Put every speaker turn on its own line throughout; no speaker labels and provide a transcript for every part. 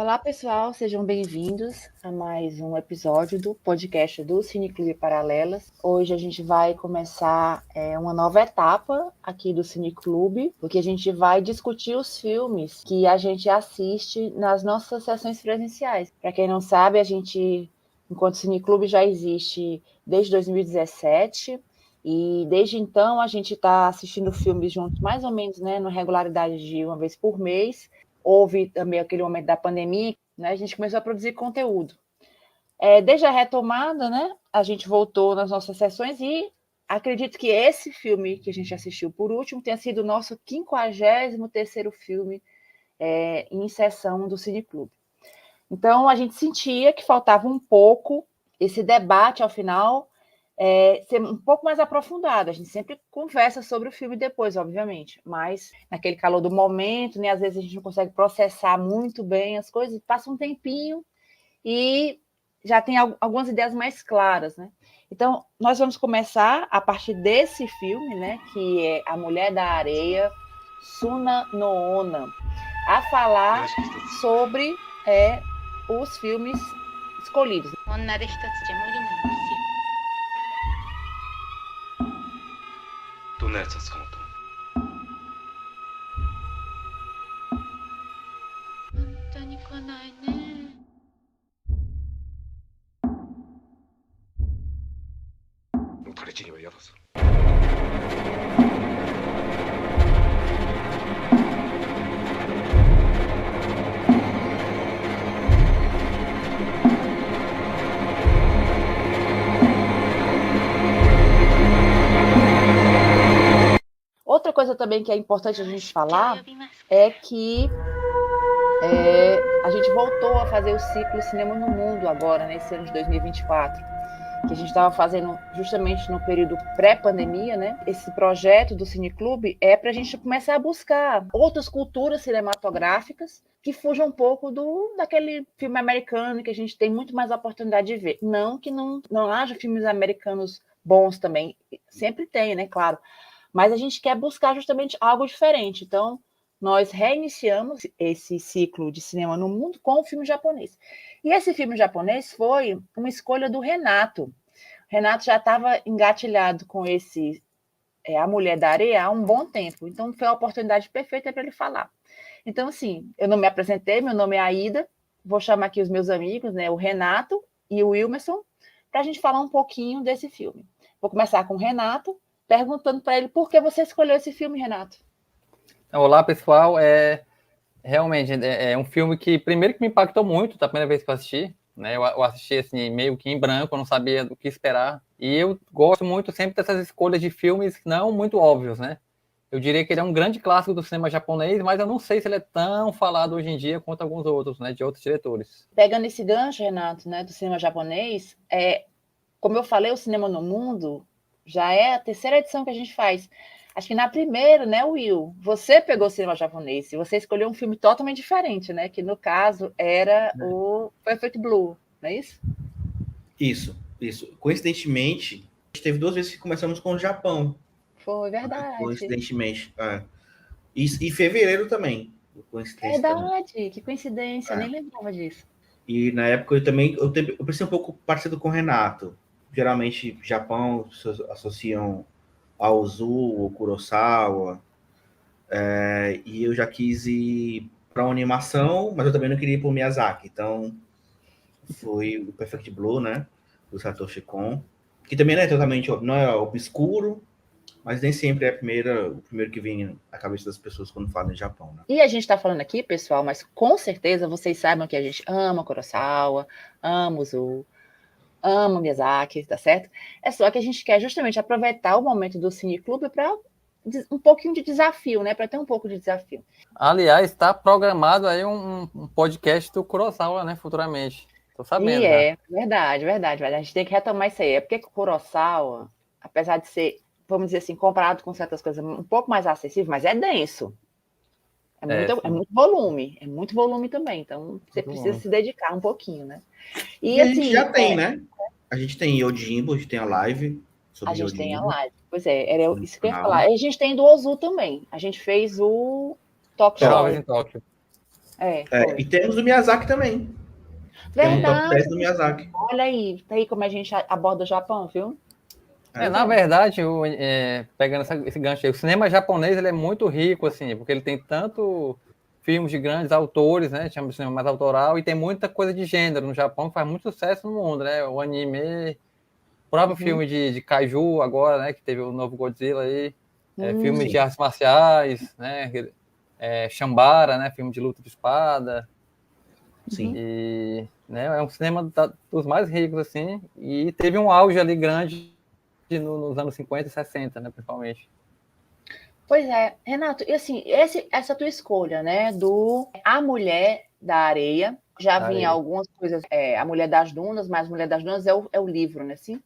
Olá, pessoal, sejam bem-vindos a mais um episódio do podcast do Cineclube Paralelas. Hoje a gente vai começar uma nova etapa aqui do Cineclube, porque a gente vai discutir os filmes que a gente assiste nas nossas sessões presenciais. Para quem não sabe, a gente, enquanto Cineclube, já existe desde 2017. E desde então a gente está assistindo filmes juntos, mais ou menos, né, na regularidade de uma vez por mês. Houve também aquele momento da pandemia, né, a gente começou a produzir conteúdo. Desde a retomada, né, a gente voltou nas nossas sessões e acredito que esse filme que a gente assistiu por último tenha sido o nosso 53º filme em sessão do Cineclube. Então, a gente sentia que faltava um pouco esse debate ao final ser um pouco mais aprofundado. A gente sempre conversa sobre o filme depois, obviamente, mas naquele calor do momento, né, às vezes a gente não consegue processar muito bem as coisas, passa um tempinho e já tem algumas ideias mais claras, né? Então, nós vamos começar a partir desse filme, né, que é A Mulher da Areia, Suna no Onna, a falar sobre os filmes escolhidos.
女で一つじゃ無理なんですよ。
どんなやつが捕まったの？
本当に来ないね。
もうタレチには嫌だぞ。
Outra coisa também que é importante a gente falar é que a gente voltou a fazer o ciclo Cinema no Mundo agora, nesse ano de 2024, que a gente estava fazendo justamente no período pré-pandemia, né? Esse projeto do Cineclube é para a gente começar a buscar outras culturas cinematográficas que fujam um pouco daquele filme americano que a gente tem muito mais oportunidade de ver. Não que não haja filmes americanos bons também, sempre tem, né? Claro. Mas a gente quer buscar justamente algo diferente. Então, nós reiniciamos esse ciclo de cinema no mundo com o filme japonês. E esse filme japonês foi uma escolha do Renato. O Renato já estava engatilhado com esse A Mulher da Areia há um bom tempo. Então, foi a oportunidade perfeita para ele falar. Então, assim, eu não me apresentei, meu nome é Aida. Vou chamar aqui os meus amigos, né, o Renato e o Wilmerson, para a gente falar um pouquinho desse filme. Vou começar com o Renato, perguntando para ele por que você escolheu esse filme, Renato.
Olá, pessoal. Realmente é um filme que, primeiro, que me impactou muito da primeira vez que eu assisti, né? Eu assisti assim, meio que em branco, eu não sabia do que esperar. E eu gosto muito sempre dessas escolhas de filmes não muito óbvios, né? Eu diria que ele é um grande clássico do cinema japonês, mas eu não sei se ele é tão falado hoje em dia quanto alguns outros, né? De outros diretores.
Pegando esse gancho, Renato, né, do cinema japonês, como eu falei, o Cinema no Mundo já é a terceira edição que a gente faz. Acho que na primeira, né, Will, você pegou o cinema japonês e você escolheu um filme totalmente diferente, né? Que no caso era o Perfect Blue, não é isso?
Isso. Coincidentemente, a gente teve 2 vezes que começamos com o Japão.
Foi verdade.
Coincidentemente. E fevereiro também.
Verdade, também. Que coincidência, nem lembrava disso.
E na época eu pensei um pouco parecido com o Renato. Geralmente, Japão associam ao Ozu, ou Kurosawa, e eu já quis ir para uma animação, mas eu também não queria ir para o Miyazaki. Então, foi o Perfect Blue, né, do Satoshi Kon, que também não é obscuro, mas nem sempre é o primeiro que vem à cabeça das pessoas quando falam em Japão, né?
E a gente está falando aqui, pessoal, mas com certeza vocês saibam que a gente ama Kurosawa, ama Ozu, amo Miyazaki, tá certo? É só que a gente quer justamente aproveitar o momento do Cineclube para um pouquinho de desafio, né? Para ter um pouco de desafio.
Aliás, está programado aí um podcast do Kurosawa, né? Futuramente. Tô sabendo.
E verdade. A gente tem que retomar isso aí. É porque o Kurosawa, apesar de ser, vamos dizer assim, comparado com certas coisas, um pouco mais acessível, mas é denso. É muito volume também. Então, você precisa se dedicar um pouquinho, né?
E assim, a gente já tem, né? A gente tem Yojimbo, a gente tem a live sobre
Yojimbo. A gente tem a live. Pois
era
isso que eu ia falar. A gente tem do Ozu também. A gente fez o Talk Show.
Em Tóquio.
Foi.
E temos o Miyazaki também. Tem um top 10 do Miyazaki.
Olha aí, tá aí como a gente aborda o Japão, viu?
Na verdade, pegando esse gancho aí, o cinema japonês ele é muito rico, assim, porque ele tem tanto filmes de grandes autores, né? Chama de cinema mais autoral, e tem muita coisa de gênero no Japão que faz muito sucesso no mundo, né? O anime, o próprio filme de Kaiju agora, né? Que teve o novo Godzilla aí, filmes de artes marciais, né? Shambara, né? Filme de luta de espada.
Sim.
E, né, é um cinema dos mais ricos, assim, e teve um auge ali grande nos anos 50 e 60, né, principalmente.
Pois é, Renato, e assim, essa tua escolha, né, do A Mulher da Areia, já vinha algumas coisas, A Mulher das Dunas, mas A Mulher das Dunas é o livro, né, assim?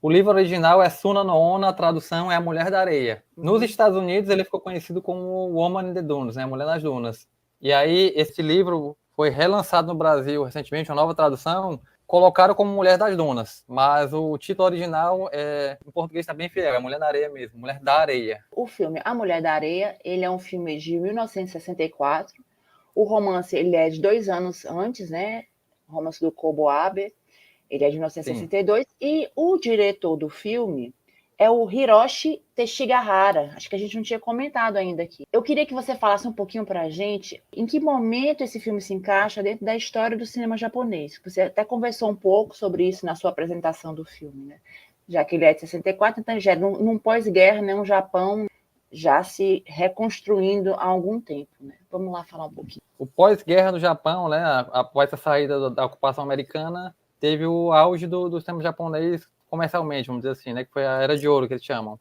O livro original é Suna no Onna, a tradução é A Mulher da Areia. Nos Estados Unidos ele ficou conhecido como Woman in the Dunes, né, A Mulher das Dunas. E aí esse livro foi relançado no Brasil recentemente, uma nova tradução, colocaram como Mulher das Dunas, mas o título original em português está bem fiel, é Mulher da Areia mesmo, Mulher da Areia.
O filme A Mulher da Areia, ele é um filme de 1964, o romance ele é de 2 anos antes, né, o romance do Kobo Abe, ele é de 1962, e o diretor do filme é o Hiroshi Teshigahara. Acho que a gente não tinha comentado ainda aqui. Eu queria que você falasse um pouquinho para a gente em que momento esse filme se encaixa dentro da história do cinema japonês. Você até conversou um pouco sobre isso na sua apresentação do filme, né? Já que ele é de 64, então já num pós-guerra, né, um Japão já se reconstruindo há algum tempo, né? Vamos lá falar um pouquinho.
O pós-guerra no Japão, né, após a saída da ocupação americana, teve o auge do cinema japonês comercialmente, vamos dizer assim, né, que foi a Era de Ouro, que eles chamam.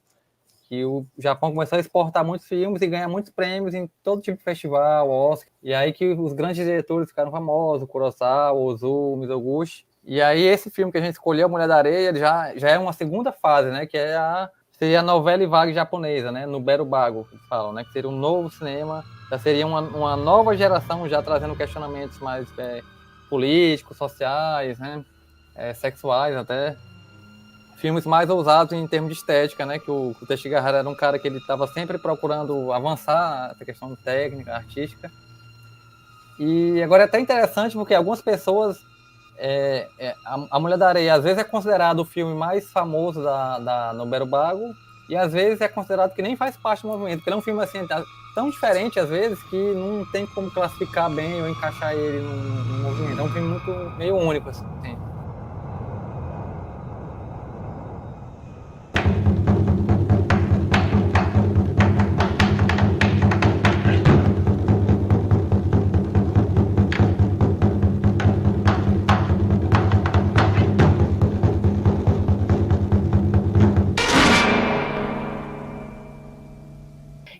Que o Japão começou a exportar muitos filmes e ganhar muitos prêmios em todo tipo de festival, Oscar. E aí que os grandes diretores ficaram famosos, Kurosawa, Ozu, Mizoguchi. E aí esse filme que a gente escolheu, Mulher da Areia, ele já é uma segunda fase, né, que seria a novela e vague japonesa, né, no Berubago, que falam, né, que seria um novo cinema, já seria uma nova geração já trazendo questionamentos mais políticos, sociais, né, sexuais até. Filmes mais ousados em termos de estética, né? Que o Teshigahara era um cara que ele estava sempre procurando avançar essa questão técnica, artística. E agora é até interessante porque algumas pessoas... a Mulher da Areia às vezes é considerado o filme mais famoso no Berubago e às vezes é considerado que nem faz parte do movimento, porque ele é um filme assim, tão diferente às vezes que não tem como classificar bem ou encaixar ele no movimento. É um filme meio único, assim.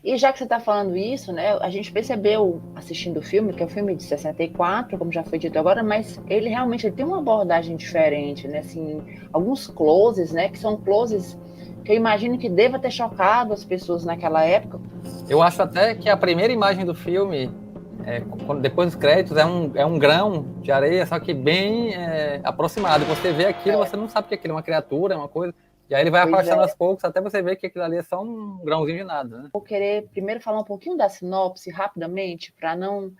E já que você está falando isso, né, a gente percebeu assistindo o filme, que é um filme de 64, como já foi dito agora, mas ele realmente tem uma abordagem diferente, né, assim, alguns closes, né, que são closes que eu imagino que deva ter chocado as pessoas naquela época.
Eu acho até que a primeira imagem do filme, depois dos créditos, é um grão de areia, só que bem aproximado. Você vê aquilo, você não sabe que aquilo é uma criatura, é uma coisa... E aí ele vai afastando aos poucos, até você ver que aquilo ali é só um grãozinho de nada, né?
Vou querer primeiro falar um pouquinho da sinopse, rapidamente, para não...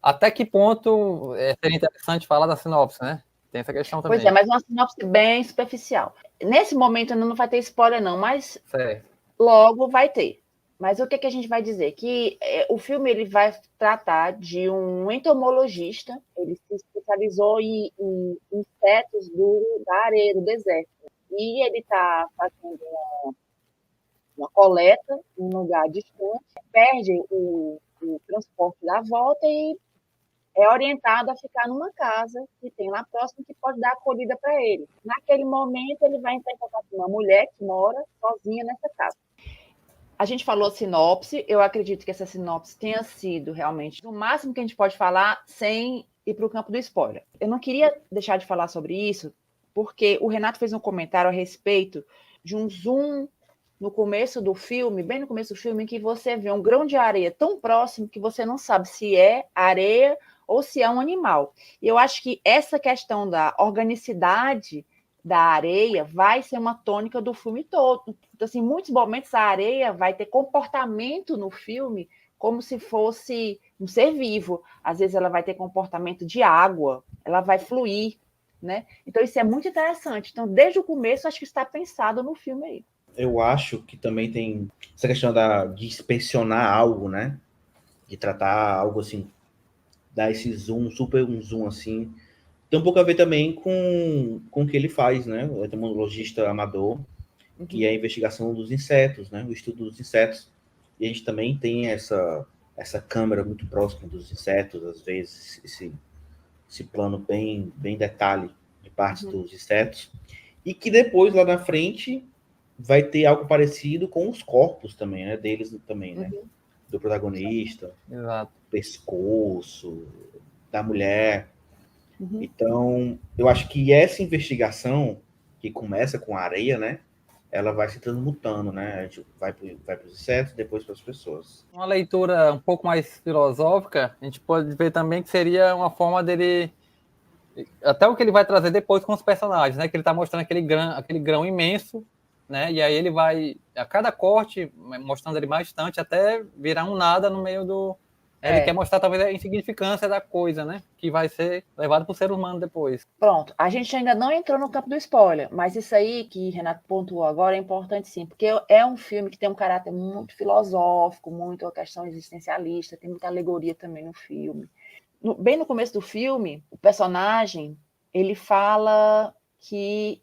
Até que ponto seria interessante falar da sinopse, né? Tem essa questão também.
Pois é, mas uma sinopse bem superficial. Nesse momento ainda não vai ter spoiler, não, mas logo vai ter. Mas o que a gente vai dizer? Que o filme ele vai tratar de um entomologista, ele se especializou em insetos da areia, do deserto. E ele está fazendo uma coleta em um lugar distante, perde o transporte da volta e é orientado a ficar numa casa que tem lá próximo que pode dar acolhida para ele. Naquele momento, ele vai entrar em contato com uma mulher que mora sozinha nessa casa. A gente falou sinopse, eu acredito que essa sinopse tenha sido realmente o máximo que a gente pode falar sem ir para o campo do spoiler. Eu não queria deixar de falar sobre isso, porque o Renato fez um comentário a respeito de um zoom no começo do filme, bem no começo do filme, em que você vê um grão de areia tão próximo que você não sabe se é areia ou se é um animal. E eu acho que essa questão da organicidade da areia vai ser uma tônica do filme todo. Então, assim, em muitos momentos a areia vai ter comportamento no filme como se fosse um ser vivo. Às vezes ela vai ter comportamento de água, ela vai fluir, né? Então isso é muito interessante. Então, desde o começo, acho que está pensado no filme aí.
Eu acho que também tem essa questão de inspecionar algo, né? De tratar algo assim, dar esse zoom, super um zoom assim. Tem um pouco a ver também com o que ele faz, né? O entomologista amador, que é a investigação dos insetos, né? O estudo dos insetos. E a gente também tem essa câmera muito próxima dos insetos, às vezes, esse plano bem detalhe de partes dos insetos. E que depois, lá na frente, vai ter algo parecido com os corpos também, né? Deles também, né? Do protagonista,
Exato.
pescoço, da mulher. Então, eu acho que essa investigação, que começa com a areia, né? Ela vai se transmutando, né? A gente vai para os insetos, depois para as pessoas.
Uma leitura um pouco mais filosófica, a gente pode ver também que seria uma forma dele... Até o que ele vai trazer depois com os personagens, né? Que ele está mostrando aquele grão imenso, né? E aí ele vai, a cada corte, mostrando ele mais distante, até virar um nada no meio do... Ele quer mostrar talvez a insignificância da coisa, né? Que vai ser levado para o ser humano depois.
Pronto, a gente ainda não entrou no campo do spoiler, mas isso aí que Renato pontuou agora é importante sim, porque é um filme que tem um caráter muito filosófico, muito a questão existencialista, tem muita alegoria também no filme. Bem no começo do filme, o personagem, ele fala que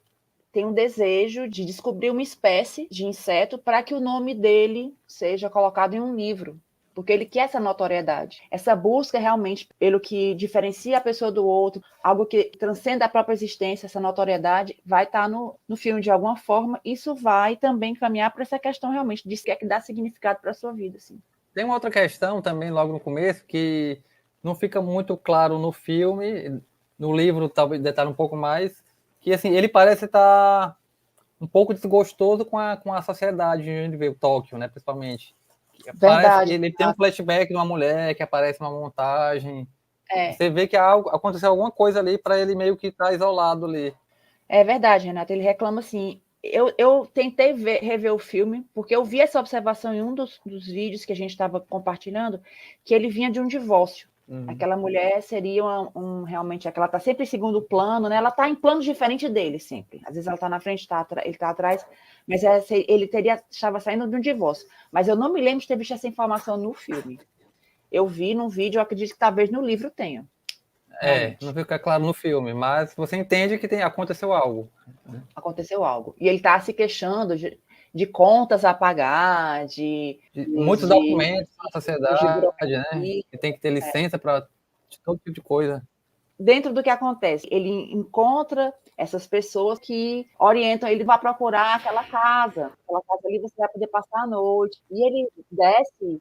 tem um desejo de descobrir uma espécie de inseto para que o nome dele seja colocado em um livro, porque ele quer essa notoriedade. Essa busca realmente pelo que diferencia a pessoa do outro, algo que transcenda a própria existência, essa notoriedade, vai estar no filme de alguma forma. Isso vai também caminhar para essa questão realmente de que é que dá significado para a sua vida. Assim.
Tem uma outra questão também, logo no começo, que não fica muito claro no filme, no livro talvez detalhe um pouco mais, que assim, ele parece estar um pouco desgostoso com a sociedade onde ele veio, Tóquio, né, principalmente. Parece que ele tem um flashback de uma mulher que aparece numa montagem. Você vê que aconteceu alguma coisa ali para ele meio que estar isolado ali.
É verdade, Renato. Ele reclama assim. Eu tentei rever o filme, porque eu vi essa observação em um dos vídeos que a gente estava compartilhando, que ele vinha de um divórcio. Aquela mulher seria realmente aquela está sempre em segundo plano, né? Ela está em planos diferentes dele sempre. Às vezes ela está na frente, ele está atrás, mas ele estava saindo de um divórcio. Mas eu não me lembro de ter visto essa informação no filme. Eu vi num vídeo, eu acredito que talvez no livro tenha.
Não fica claro no filme, mas você entende que aconteceu algo.
Aconteceu algo. E ele está se queixando de contas a pagar, de
muitos documentos na sociedade, né? Que tem que ter licença para todo tipo de coisa.
Dentro do que acontece, ele encontra essas pessoas que orientam ele a procurar aquela casa ali você vai poder passar a noite. E ele desce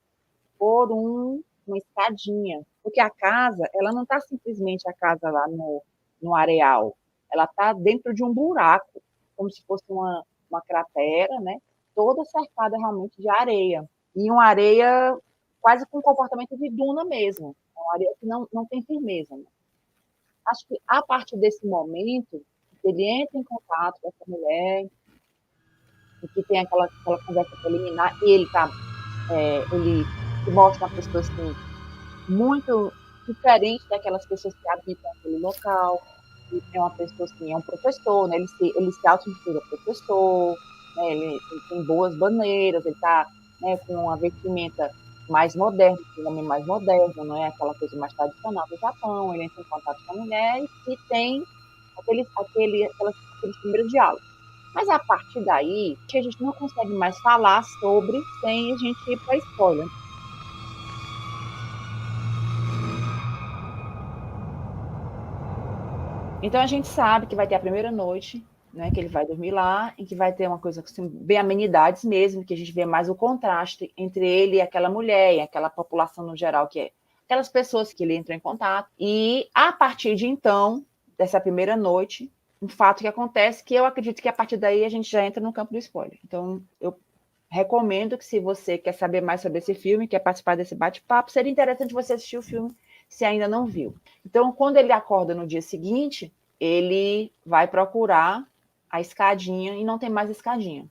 por uma escadinha, porque a casa, ela não está simplesmente a casa lá no areal, ela está dentro de um buraco, como se fosse uma cratera, né? Toda cercada realmente de areia. E uma areia quase com comportamento de duna mesmo, uma areia que não tem firmeza. Né? Acho que a partir desse momento, ele entra em contato com essa mulher, e que tem aquela conversa preliminar, e ele se mostra uma pessoa assim, muito diferente daquelas pessoas que habitam aquele local. Ele é uma pessoa assim, é um professor, né? Ele se auto-intitula professor, né? Ele tem boas maneiras, ele está, né, com uma vestimenta mais moderna, um homem mais moderno, não é aquela coisa mais tradicional do Japão. Ele entra em contato com a mulher e tem aqueles primeiros diálogos. Mas a partir daí, a gente não consegue mais falar sobre sem a gente ir para spoiler. Então a gente sabe que vai ter a primeira noite, né, que ele vai dormir lá, e que vai ter uma coisa assim, bem amenidades mesmo, que a gente vê mais o contraste entre ele e aquela mulher, e aquela população no geral, que é aquelas pessoas que ele entrou em contato. E a partir de então, dessa primeira noite, um fato que acontece, que eu acredito que a partir daí a gente já entra no campo do spoiler. Então eu recomendo que, se você quer saber mais sobre esse filme, quer participar desse bate-papo, seria interessante você assistir o filme se ainda não viu. Então, quando ele acorda no dia seguinte, ele vai procurar a escadinha e não tem mais escadinha.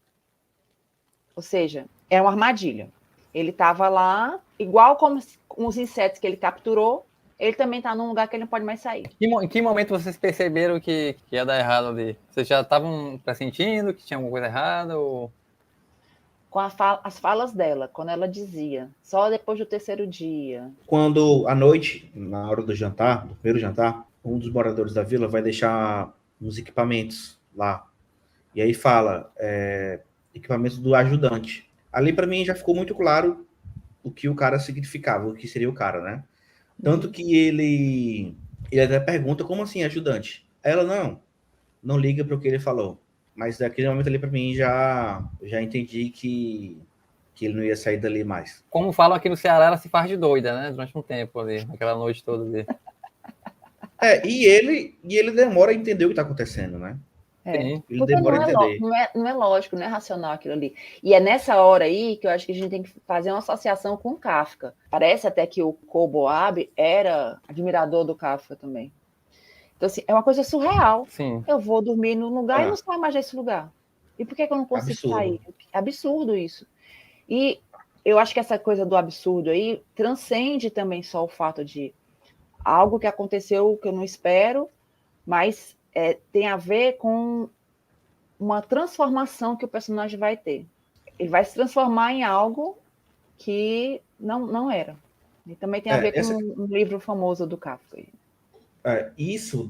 Ou seja, é uma armadilha. Ele estava lá igual como os insetos que ele capturou, ele também está num lugar que ele não pode mais sair.
Em que momento vocês perceberam que ia dar errado ali? Vocês já estavam pressentindo que tinha alguma coisa errada? Ou...
Com as falas dela, quando ela dizia, só depois do terceiro dia.
Quando, à noite, na hora do jantar, do primeiro jantar, um dos moradores da vila vai deixar uns equipamentos lá. E aí fala, equipamentos do ajudante. Ali, para mim, já ficou muito claro o que o cara significava, o que seria o cara, né? Tanto que ele até pergunta, como assim, ajudante? Aí ela, não liga para o que ele falou. Mas naquele momento ali, para mim, já entendi que ele não ia sair dali mais.
Como falam aqui no Ceará, ela se faz de doida, né? Durante um tempo ali, aquela noite toda ali.
E ele demora a entender o que está acontecendo, né?
Sim.
Ele
Porque
demora a entender.
não é lógico, não é racional aquilo ali. E é nessa hora aí que eu acho que a gente tem que fazer uma associação com o Kafka. Parece até que o Kobo Abe era admirador do Kafka também. Então, assim, é uma coisa surreal.
Sim.
Eu vou dormir num lugar e não saio mais desse lugar. E por que eu não consigo sair? É absurdo isso. E eu acho que essa coisa do absurdo aí transcende também só o fato de algo que aconteceu que eu não espero, mas tem a ver com uma transformação que o personagem vai ter. Ele vai se transformar em algo que não era. E também tem a ver com um livro famoso do Kafka.
Isso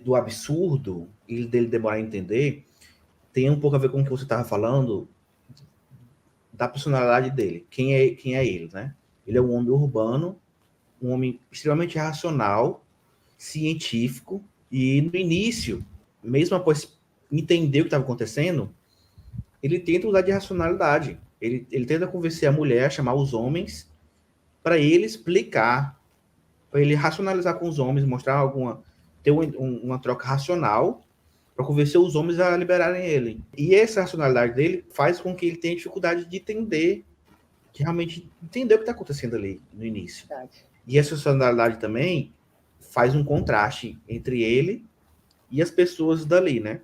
do absurdo e dele demorar a entender tem um pouco a ver com o que você estava falando da personalidade dele. Quem é ele, né? Ele é um homem urbano, um homem extremamente racional, científico, e no início, mesmo após entender o que estava acontecendo, ele tenta usar de racionalidade. Ele tenta convencer a mulher, chamar os homens, para ele explicar, para ele racionalizar com os homens, mostrar ter uma troca racional, para convencer os homens a liberarem ele. E essa racionalidade dele faz com que ele tenha dificuldade de entender, de realmente entender o que está acontecendo ali no início.
Verdade.
E essa racionalidade também faz um contraste entre ele e as pessoas dali, né?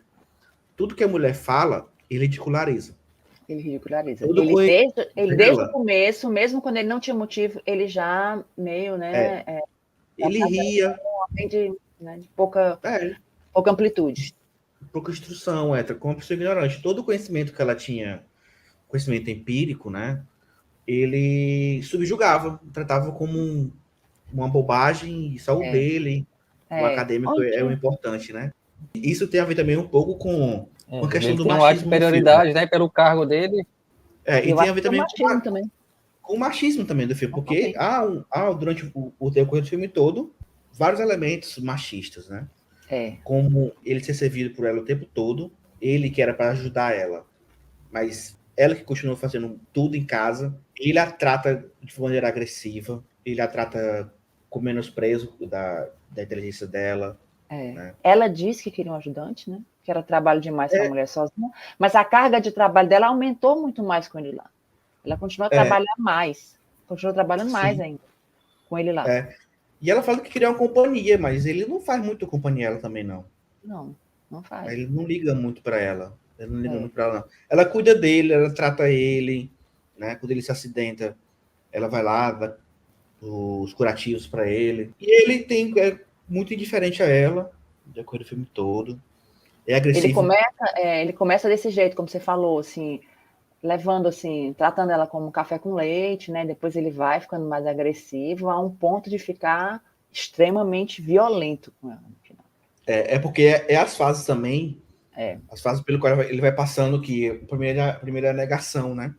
Tudo que a mulher fala, ele ridiculariza.
Ele ridiculariza.
Ele
desde o começo, mesmo quando ele não tinha motivo, ele já meio, né?
Ele ria.
De pouca amplitude.
Pouca instrução, com uma pessoa ignorante. Todo o conhecimento que ela tinha, conhecimento empírico, né? Ele subjugava, tratava como uma bobagem, e só o dele, o acadêmico é o importante, né? Isso tem a ver também um pouco com a questão do machismo.
Uma superioridade, né? Pelo cargo dele.
E tem a ver também com o machismo também do filme, porque durante o decorrer do filme todo, vários elementos machistas, né? Como ele ser servido por ela o tempo todo, ele que era para ajudar ela, mas ela que continua fazendo tudo em casa, ele a trata de maneira agressiva, ele a trata com menosprezo da inteligência dela. Né?
Ela disse que queria um ajudante, né? Que era trabalho demais para a mulher sozinha, mas a carga de trabalho dela aumentou muito mais com ele lá. Ela continua a trabalhar mais, continua trabalhando mais ainda com ele lá.
E ela fala que queria uma companhia, mas ele não faz muito companhia ela também, não.
Não faz.
Ele não liga muito para ela. Ele não liga muito para ela, não. Ela cuida dele, ela trata ele, né? Quando ele se acidenta, ela vai lá, dá os curativos para ele. E ele é muito indiferente a ela, de acordo com o filme todo. É agressivo.
Ele começa desse jeito, como você falou, assim, levando assim, tratando ela como café com leite, né? Depois ele vai ficando mais agressivo, a um ponto de ficar extremamente violento com ela no final.
Porque as fases também, as fases pelo qual ele vai passando, que a primeira é a negação, né?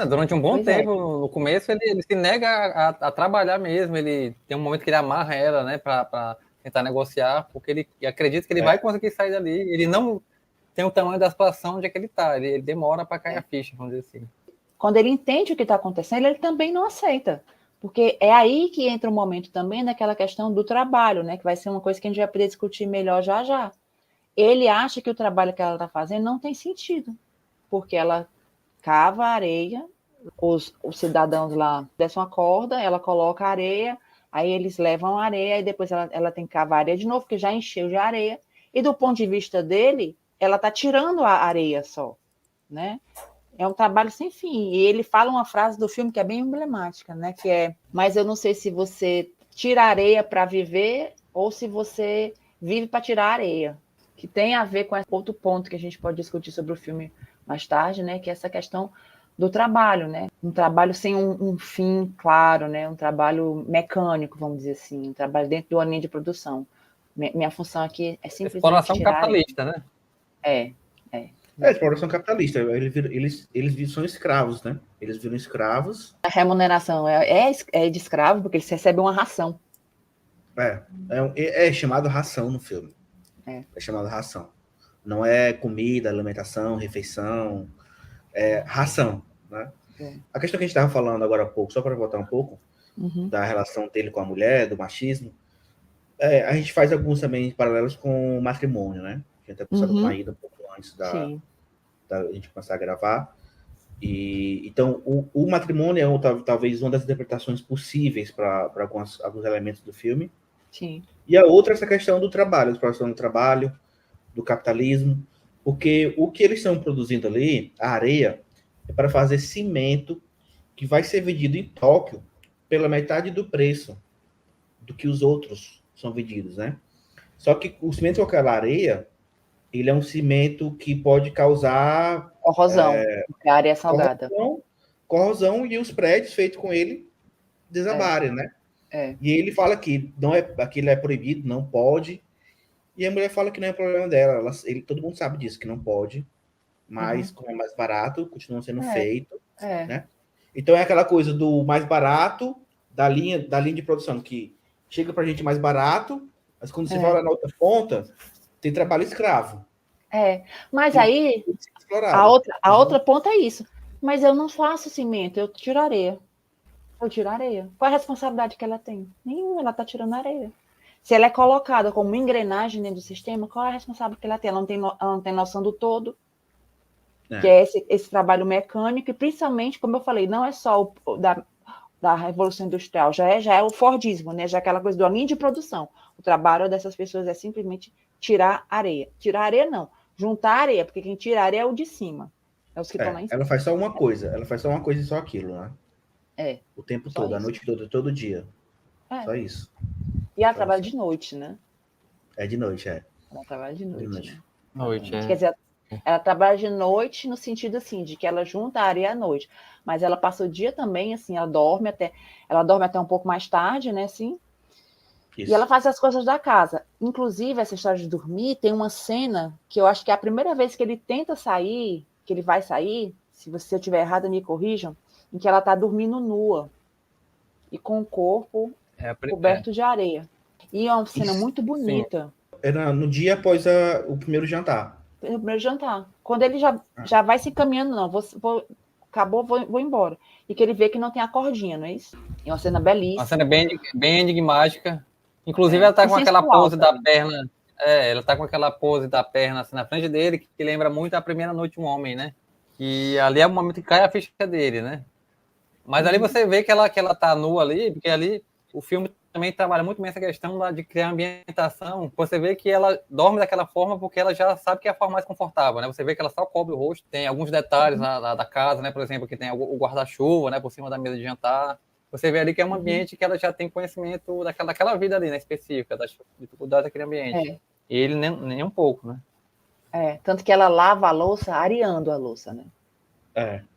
Durante um bom tempo, no começo, ele se nega a trabalhar mesmo, ele tem um momento que ele amarra ela, né, para tentar negociar, porque ele acredita que ele vai conseguir sair dali, ele não tem o tamanho da situação onde é que ele está, ele demora para cair a ficha, vamos dizer assim.
Quando ele entende o que está acontecendo, ele também não aceita, porque é aí que entra um momento também daquela questão do trabalho, né, que vai ser uma coisa que a gente vai poder discutir melhor já já. Ele acha que o trabalho que ela está fazendo não tem sentido, porque ela cava a areia, os cidadãos lá descem uma corda, ela coloca a areia, aí eles levam a areia, e depois ela tem que cavar a areia de novo, porque já encheu de areia, e do ponto de vista dele, ela está tirando a areia só, né? É um trabalho sem fim. E ele fala uma frase do filme que é bem emblemática, né? Que é: mas eu não sei se você tira areia para viver ou se você vive para tirar areia. Que tem a ver com outro ponto que a gente pode discutir sobre o filme mais tarde, né? Que é essa questão do trabalho, né? Um trabalho sem um fim claro, né? Um trabalho mecânico, vamos dizer assim, um trabalho dentro do aninho de produção. Minha função aqui é simplesmente
Exploração
tirar
capitalista, né?
É.
Exploração capitalista. Eles são escravos, né? Eles viram escravos.
A remuneração é de escravo, porque eles recebem uma ração.
É chamado ração no filme.
É
chamado ração. Não é comida, alimentação, refeição. É ração, né? A questão que a gente estava falando agora há pouco, só para voltar um pouco, da relação dele com a mulher, do machismo, a gente faz alguns também paralelos com o matrimônio, né? A gente até pensando com a Ida um pouco antes da gente começar a gravar. Então, o matrimônio é talvez uma das interpretações possíveis para alguns elementos do filme.
Sim.
E a outra é essa questão do trabalho, a exploração do trabalho, do capitalismo, porque o que eles estão produzindo ali, a areia, é para fazer cimento que vai ser vendido em Tóquio pela metade do preço do que os outros são vendidos, né? Só que o cimento com aquela areia, ele é um cimento que pode causar
corrosão, porque a areia é salgada.
Corrosão e os prédios feitos com ele desabarem, né? E ele fala que aquilo é proibido, não pode. E a mulher fala que não é problema dela. Todo mundo sabe disso, que não pode. Mas, como é mais barato, continua sendo feito. Né? Então, é aquela coisa do mais barato, da linha de produção, que chega pra gente mais barato, mas quando você vai lá na outra ponta, tem trabalho escravo.
Mas aí, a outra ponta é isso. Mas eu não faço cimento, eu tiro areia. Qual a responsabilidade que ela tem? Nenhuma, ela está tirando areia. Se ela é colocada como engrenagem dentro do sistema, qual é a responsabilidade que ela tem? Ela não tem noção do todo, que é esse trabalho mecânico, e principalmente, como eu falei, não é só da Revolução Industrial, já é o Fordismo, né? Já é aquela coisa do aninho de produção. O trabalho dessas pessoas é simplesmente tirar areia. Tirar areia não, juntar areia, porque quem tira areia é o de cima. É os que estão lá em cima.
Ela faz só uma coisa, e só aquilo, né? O tempo todo, a noite toda, todo dia. Só isso.
E ela trabalha de noite, né?
É de noite, Ela
trabalha de noite. Né?
Noite,
Quer dizer, ela trabalha de noite no sentido, assim, de que ela junta a areia à noite. Mas ela passa o dia também, assim, ela dorme até um pouco mais tarde, né, assim. Isso. E ela faz as coisas da casa. Inclusive, essa história de dormir, tem uma cena que eu acho que é a primeira vez que ele tenta sair, que ele vai sair, se eu estiver errado, me corrijam, em que ela está dormindo nua e com o corpo coberto de areia. E é uma cena muito bonita.
Era no dia após o primeiro jantar.
O primeiro jantar. Quando ele já vai se encaminhando, não, acabou, vou embora. E que ele vê que não tem a cordinha, não é isso? É uma cena belíssima.
Uma cena bem enigmática. Inclusive, ela tá com aquela pose da perna. Ela tá com aquela pose da perna assim, na frente dele, que lembra muito a primeira noite de um homem, né? E ali é o momento que cai a ficha dele, né? Mas ali você vê que ela tá nua ali, porque ali o filme também trabalha muito bem essa questão de criar ambientação. Você vê que ela dorme daquela forma porque ela já sabe que é a forma mais confortável, né? Você vê que ela só cobre o rosto. Tem alguns detalhes da casa, né? Por exemplo, que tem o guarda-chuva, né? Por cima da mesa de jantar. Você vê ali que é um ambiente que ela já tem conhecimento daquela vida ali, né? Específica, das dificuldades daquele ambiente. E ele nem um pouco, né?
Tanto que ela lava a louça areando a louça, né?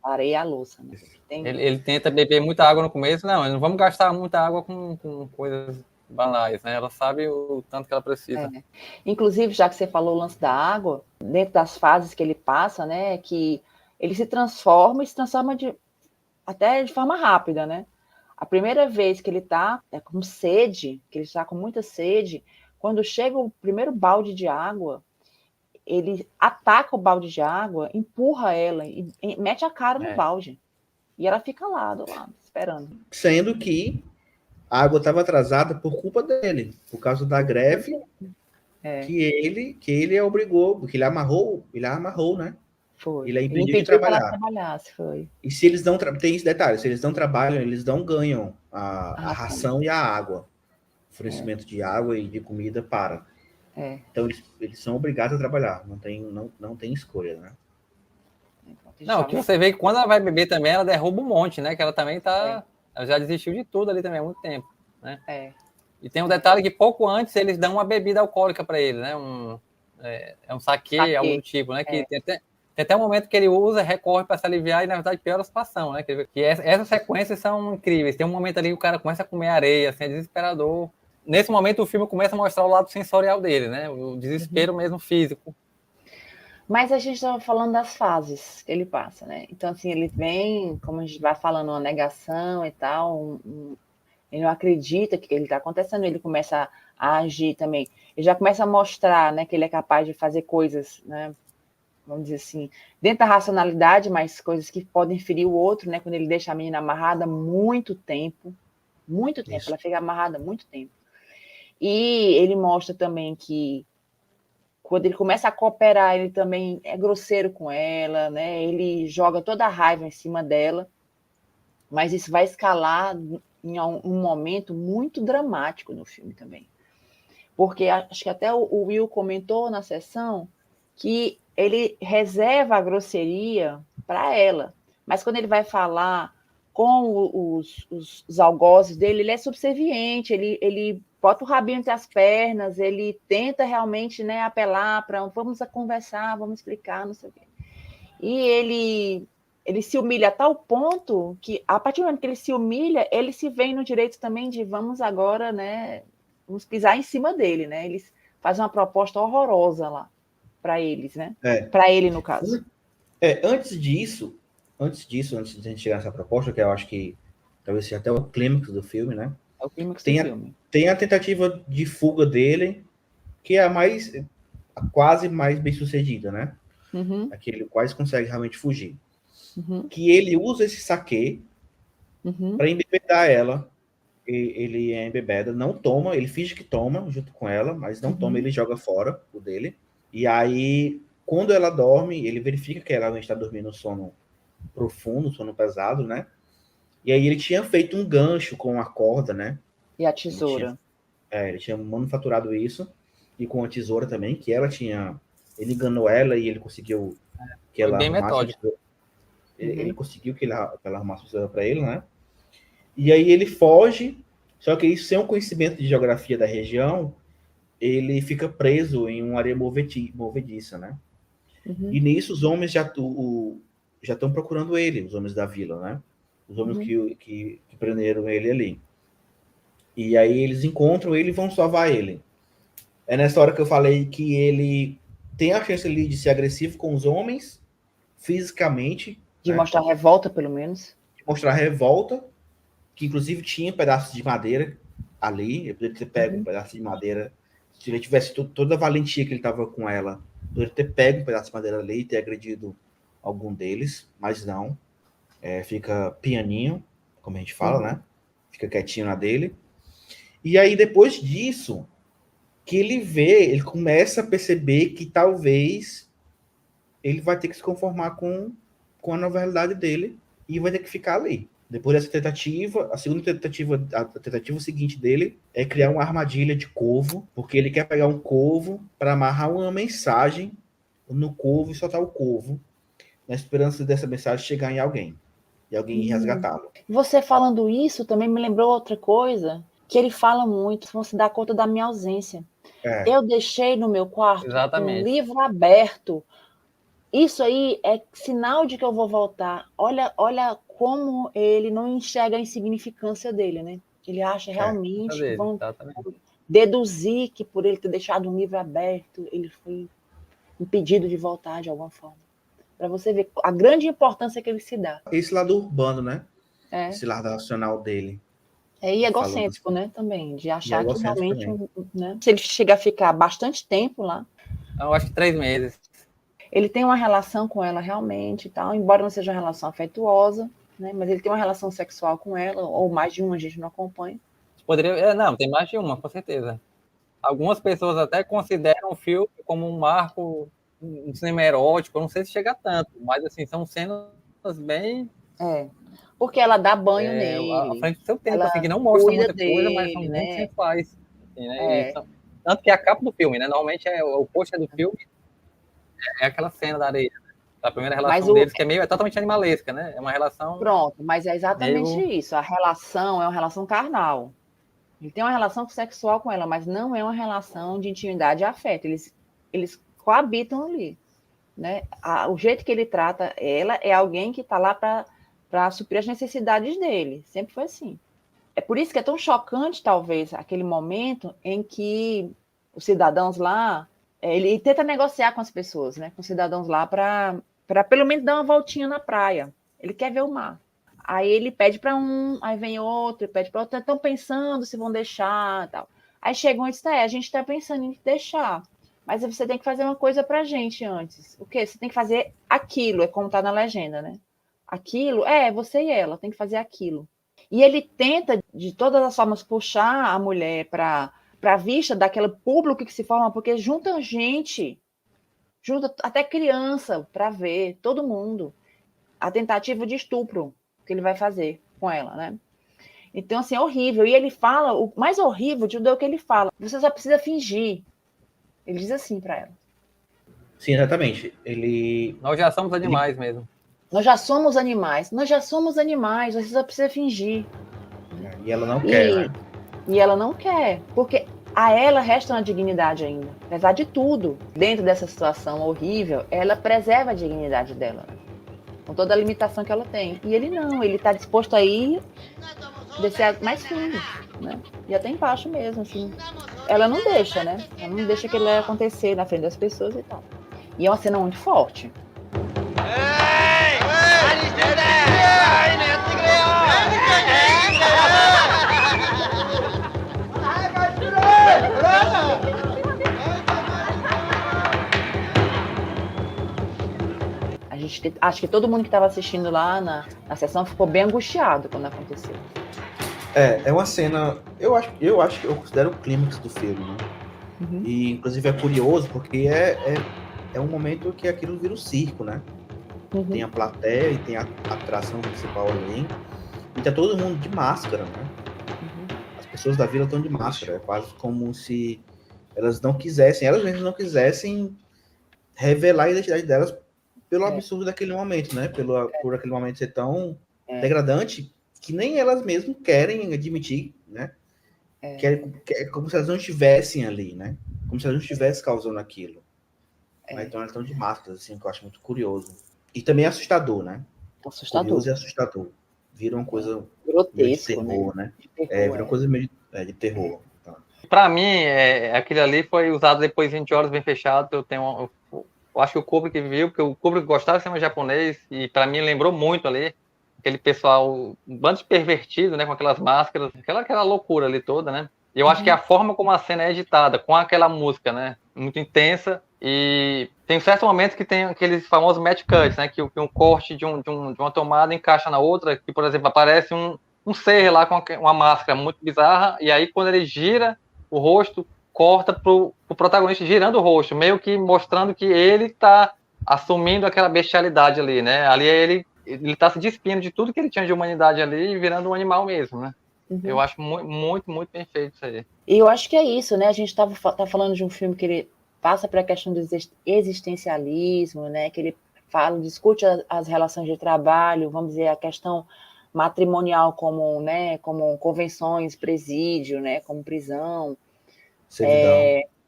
Areia a louça, né?
Ele tenta beber muita água no começo. Não vamos gastar muita água com coisas banais, né? Ela sabe o tanto que ela precisa.
Inclusive, já que você falou o lance da água, dentro das fases que ele passa, né? Que ele se transforma até de forma rápida, né? A primeira vez que ele tá com sede, que ele está com muita sede, quando chega o primeiro balde de água, ele ataca o balde de água, empurra ela e mete a cara no balde. E ela fica lá, do lado, esperando.
Sendo que a água estava atrasada por culpa dele, por causa da greve que ele obrigou, que ele amarrou, né?
Foi.
Ele impediu de trabalhar.
Que ela trabalhasse, foi.
E se eles não tem esse detalhe, se eles não trabalham, eles não ganham a ração e a água. O oferecimento de água e de comida para. Então eles são obrigados a trabalhar, não tem escolha, né?
Enquanto a gente
Não,
tava
que você vê que quando ela vai beber também, ela derruba um monte, né? Que ela também tá. Ela já desistiu de tudo ali também há muito tempo, né? E tem um detalhe que pouco antes eles dão uma bebida alcoólica para ele, né? Um saquê, algo do tipo, né? Que tem até um momento que ele usa, recorre para se aliviar e, na verdade, piora a situação, né? Que essas sequências são incríveis. Tem um momento ali que o cara começa a comer areia, assim, é desesperador. Nesse momento, o filme começa a mostrar o lado sensorial dele, né? O desespero mesmo físico.
Mas a gente estava falando das fases que ele passa, né? Então, assim, ele vem, como a gente vai falando, uma negação e tal, ele não acredita que ele está acontecendo, ele começa a agir também. Ele já começa a mostrar, né, que ele é capaz de fazer coisas, né, vamos dizer assim, dentro da racionalidade, mas coisas que podem ferir o outro, né? Quando ele deixa a menina amarrada muito tempo,
Isso.
ela fica amarrada muito tempo. E ele mostra também que quando ele começa a cooperar, ele também é grosseiro com ela, né? Ele joga toda a raiva em cima dela, mas isso vai escalar em um momento muito dramático no filme também. Porque acho que até o Will comentou na sessão que ele reserva a grosseria para ela, mas quando ele vai falar com os algozes dele, ele é subserviente, ele bota o rabinho entre as pernas, ele tenta realmente, né, apelar para vamos conversar, vamos explicar, não sei o quê. E ele se humilha a tal ponto que, a partir do momento que ele se humilha, ele se vê no direito também de vamos agora, né, vamos pisar em cima dele, né? Eles fazem uma proposta horrorosa lá para eles, né? Para ele, no caso.
Antes de a gente chegar nessa proposta, que eu acho que talvez seja até o clímax do filme, né?
É o clímax do filme.
Tem a tentativa de fuga dele, que é a quase mais bem sucedida, né?
Uhum.
É que ele quase consegue realmente fugir.
Uhum.
Que ele usa esse saquê para embebedar ela. Ele é embebeda, não toma, ele finge que toma junto com ela, mas não toma, ele joga fora o dele. E aí, quando ela dorme, ele verifica que ela está dormindo um sono profundo, sono pesado, né? E aí ele tinha feito um gancho com a corda, né?
E a tesoura.
Ele tinha manufaturado isso, e com a tesoura também, que ela tinha... Ele enganou ela e ele conseguiu que ela
bem
arrumasse a
metódico.
tesoura. Ele conseguiu que ela arrumasse a tesoura para ele, né? E aí ele foge, só que isso sem o conhecimento de geografia da região, ele fica preso em uma areia movediça, né? E nisso os homens já estão procurando ele, os homens da vila, né? Os homens que prenderam ele ali. E aí eles encontram ele e vão salvar ele. É nessa hora que eu falei que ele tem a chance ali de ser agressivo com os homens, fisicamente.
De mostrar revolta, pelo menos.
De mostrar revolta, que inclusive tinha pedaços de madeira ali. Eu poderia ter pego um pedaço de madeira. Se ele tivesse toda a valentia que ele estava com ela, poderia ter pego um pedaço de madeira ali e ter agredido algum deles, mas não. Fica pianinho, como a gente fala, né? Fica quietinho na dele. E aí, depois disso, que ele começa a perceber que talvez ele vai ter que se conformar com a nova realidade dele e vai ter que ficar ali. Depois dessa tentativa, a tentativa seguinte dele é criar uma armadilha de corvo, porque ele quer pegar um corvo para amarrar uma mensagem no corvo e soltar o corvo, na esperança dessa mensagem chegar em alguém e alguém ir resgatá-lo.
Você falando isso também me lembrou outra coisa, que ele fala muito, vão se dar conta da minha ausência. Eu deixei no meu quarto um livro aberto. Isso aí é sinal de que eu vou voltar. Olha como ele não enxerga a insignificância dele, né? Ele acha realmente que vão deduzir que por ele ter deixado um livro aberto, ele foi impedido de voltar de alguma forma. Para você ver a grande importância que ele se dá.
Esse lado urbano, né? Esse lado racional dele.
E egocêntrico, né? Também, de achar que realmente, né? Se ele chegar a ficar bastante tempo lá.
Eu acho que 3 meses.
Ele tem uma relação com ela realmente e tal, embora não seja uma relação afetuosa, né? Mas ele tem uma relação sexual com ela, ou mais de uma, a gente não acompanha.
Não, tem mais de uma, com certeza. Algumas pessoas até consideram o filme como um marco, um cinema erótico, eu não sei se chega tanto, mas assim, são cenas bem...
Porque ela dá banho nele.
À frente do seu tempo, assim, que não mostra muita coisa, mas são muito sensuais. Assim, né? Tanto que a capa do filme, né? Normalmente o pôster do filme é aquela cena da areia. A primeira
Mas
relação deles, que é totalmente animalesca, né? É uma relação...
Pronto, mas é exatamente
meio...
isso. A relação é uma relação carnal. Ele tem uma relação sexual com ela, mas não é uma relação de intimidade e afeto. Eles coabitam ali, né? O jeito que ele trata ela é alguém que está lá para suprir as necessidades dele. Sempre foi assim. É por isso que é tão chocante, talvez, aquele momento em que os cidadãos lá... Ele tenta negociar com as pessoas, né? Com os cidadãos lá para pelo menos dar uma voltinha na praia. Ele quer ver o mar. Aí ele pede para um, aí vem outro, pede para outro, estão pensando se vão deixar, tal. Aí chega um e diz, a gente está pensando em deixar, mas você tem que fazer uma coisa para a gente antes. O quê? Você tem que fazer aquilo, é como está na legenda, né? Aquilo, você e ela, tem que fazer aquilo. E ele tenta, de todas as formas, puxar a mulher para a vista daquele público que se forma, porque junta gente, junta até criança para ver, todo mundo. A tentativa de estupro que ele vai fazer com ela, né? Então, assim, é horrível. E ele fala, o mais horrível de tudo é o que ele fala. Você só precisa fingir. Ele diz assim para ela.
Sim, exatamente.
Nós já somos animais mesmo.
Nós já somos animais. Você só precisa fingir.
E ela não quer, né?
E ela não quer, porque a ela resta uma dignidade ainda. Apesar de tudo, dentro dessa situação horrível, ela preserva a dignidade dela, né? Com toda a limitação que ela tem. E ele não, ele está disposto a ir descer mais fundo, né? E até embaixo mesmo, assim. Ela não deixa, né? Ela não deixa aquilo acontecer na frente das pessoas e tal. E é uma cena muito forte. Acho que todo mundo que estava assistindo lá na sessão ficou bem angustiado quando aconteceu.
É uma cena... Eu acho que eu considero o clímax do filme, né?
Uhum.
E, inclusive, é curioso, porque é um momento que aquilo vira um circo, né?
Uhum.
Tem a plateia e tem a atração principal ali. E tá todo mundo de máscara, né?
Uhum.
As pessoas da vila estão de máscara. É quase como se elas mesmas não quisessem revelar a identidade delas pelo absurdo daquele momento, né? Por aquele momento ser tão degradante que nem elas mesmas querem admitir, né? É como se elas não estivessem ali, né? Como se elas não estivessem causando aquilo. Então elas estão de máscaras, assim, que eu acho muito curioso. E também é assustador, né?
Assustador.
Curioso e assustador. Vira uma coisa
grotesco,
meio de terror, né? Vira uma coisa meio de terror. Tá.
Pra mim, aquele ali foi usado depois de 20 horas bem fechado. Eu acho que o Kubrick viu, porque o Kubrick gostava de cinema japonês, e pra mim lembrou muito ali aquele pessoal, um bando de pervertido, né, com aquelas máscaras, aquela loucura ali toda, né? E eu acho que a forma como a cena é editada, com aquela música, né, muito intensa, e tem certos momentos que tem aqueles famosos match cuts, né, que um corte de uma tomada encaixa na outra, que, por exemplo, aparece um ser lá com uma máscara muito bizarra, e aí quando ele gira o rosto, corta pro protagonista girando o rosto, meio que mostrando que ele tá assumindo aquela bestialidade ali, né? Ali ele tá se despindo de tudo que ele tinha de humanidade ali e virando um animal mesmo, né? Uhum. Eu acho muito, muito bem feito isso aí.
E eu acho que é isso, né? A gente tá falando de um filme que ele passa para a questão do existencialismo, né? Que ele discute as relações de trabalho, vamos dizer, a questão matrimonial como, né, como convenções, presídio, né, como prisão,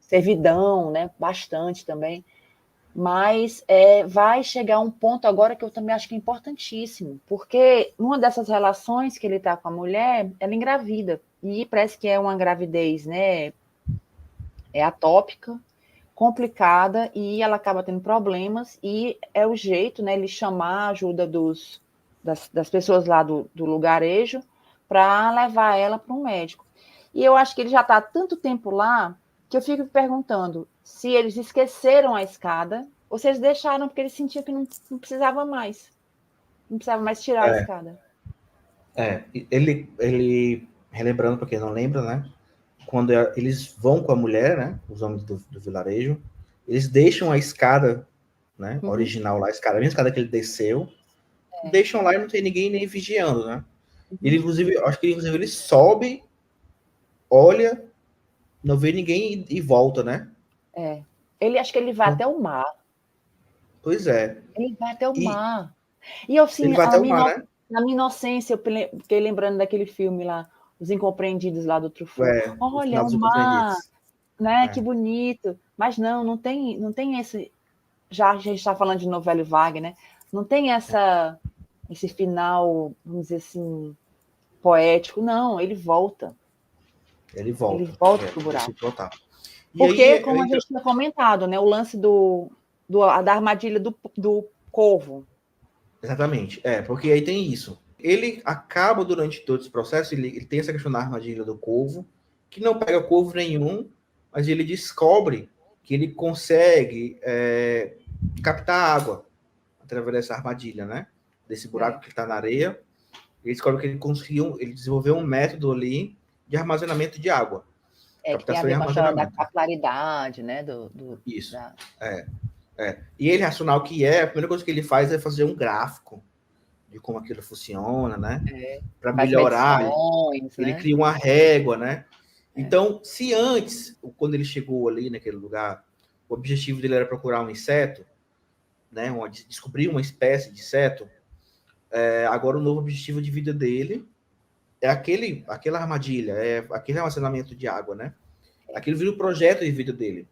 servidão, né, bastante também, mas vai chegar um ponto agora que eu também acho que é importantíssimo, porque numa dessas relações que ele está com a mulher, ela engravida, e parece que é uma gravidez, né, atópica, complicada, e ela acaba tendo problemas, e é o jeito, né, ele chamar a ajuda das pessoas lá do lugarejo para levar ela para um médico. E eu acho que ele já está há tanto tempo lá que eu fico perguntando se eles esqueceram a escada ou se eles deixaram porque eles sentiam que não precisava mais. Não precisava mais tirar a escada.
Ele relembrando, para quem não lembra, né? Quando eles vão com a mulher, né? Os homens do vilarejo, eles deixam a escada, né? Original lá, a mesma escada que ele desceu, deixam lá e não tem ninguém nem vigiando, né? Ele, inclusive, acho que ele sobe, olha, não vê ninguém e volta, né?
Acho que ele vai até o mar.
Pois é.
Ele vai até o
E
mar. E eu, assim,
ele vai até o mar, né?
na minha inocência, eu fiquei lembrando daquele filme lá, Os Incompreendidos lá do Truffaut.
O
Olha,
final
o
dos
mar,
Incompreendidos.
né? Que bonito. Mas não tem esse. Já a gente está falando de novela Wagner, né? Não tem esse final, vamos dizer assim, poético. Não, ele volta.
Ele volta.
Ele volta pro buraco.
E
Porque,
aí,
como a gente tinha comentado, né? O lance da armadilha do corvo.
exatamente. Porque aí tem isso. Ele acaba, durante todo esse processo, ele tem essa questão da armadilha do corvo, que não pega corvo nenhum, mas ele descobre que ele consegue captar água através dessa armadilha, né? Desse buraco que está na areia. Ele descobre que ele desenvolveu um método ali de armazenamento de água.
Que tem a ver com a história da capilaridade, né?
Isso. E ele, racional que a primeira coisa que ele faz é fazer um gráfico de como aquilo funciona, né? Para melhorar. Ele cria uma régua, né? Então, se antes, quando ele chegou ali naquele lugar, o objetivo dele era procurar um inseto, né? Descobrir uma espécie de inseto, agora o novo objetivo de vida dele é aquela armadilha, aquele armazenamento de água, né? Aquilo vira o projeto de vida dele.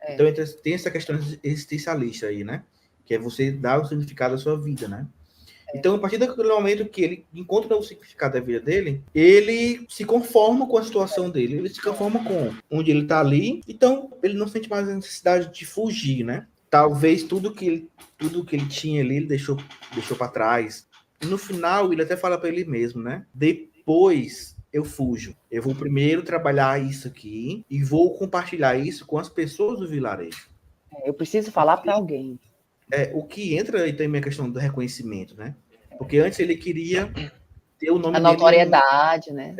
Então tem essa questão existencialista aí, né? Que é você dar o significado à sua vida, né? Então, a partir daquele momento que ele encontra o significado da vida dele, ele se conforma com a situação dele, ele se conforma com onde ele está ali, então ele não sente mais a necessidade de fugir, né? Talvez tudo que ele tinha ali, ele deixou para trás. E no final, ele até fala para ele mesmo, né? Depois eu fujo. Eu vou primeiro trabalhar isso aqui e vou compartilhar isso com as pessoas do vilarejo.
Eu preciso falar para alguém.
O que entra aí também a questão do reconhecimento, né? Porque antes ele queria ter o nome
dele... A notoriedade, né?